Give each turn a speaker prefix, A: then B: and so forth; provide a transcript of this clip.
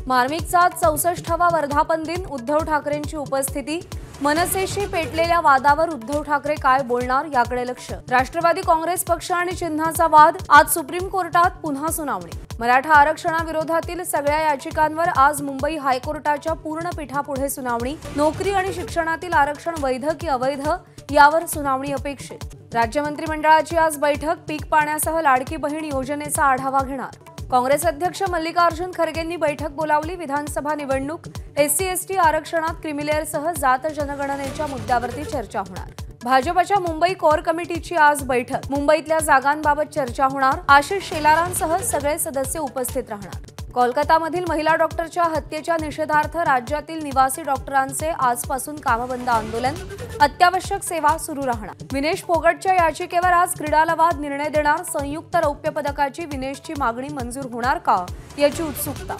A: मार्मिकचा 64वा वर्धापन दिन, उद्धव ठाकरेंची उपस्थिती। मनसेशी पेटलेल्या वादावर उद्धव ठाकरे काय बोलणार याकडे लक्ष। राष्ट्रवादी काँग्रेस पक्ष आणि चिन्हाचा वाद, आज सुप्रीम कोर्टात पुन्हा सुनावणी। मराठा आरक्षणाविरोधातील सगळ्या याचिकांवर आज मुंबई हायकोर्टाच्या पूर्ण पीठापुढे सुनावणी। नोकरी आणि शिक्षणातील आरक्षण वैध की अवैध यावर सुनावणी अपेक्षित। राज्य मंत्रिमंडळाची आज बैठक, पीक पाण्यासह लाडकी बहीण योजनेचा आढावा घेणार। काँग्रेस अध्यक्ष मल्लिकार्जुन खरगेंनी बैठक बोलावली। विधानसभा निवडणूक, एससी/एसटी आरक्षणात क्रिमिलेअरसह जात जनगणनेच्या मुद्द्यावरती चर्चा होणार। भाजपच्या मुंबई कोर कमिटीची आज बैठक, मुंबईतल्या जागांबाबत चर्चा होणार। आशिष शेलारांसह सगळे सदस्य उपस्थित राहणार। कोलकातामधील महिला डॉक्टरच्या हत्येच्या निषेधार्थ राज्यातील निवासी डॉक्टरांचे आजपासून कामबंद आंदोलन, अत्यावश्यक सेवा सुरू राहणार। विनेश फोगटच्या याचिकेवर आज क्रीडा लवाद निर्णय देणार। संयुक्त रौप्य पदकाची विनेशची मागणी मंजूर होणार का याची उत्सुकता।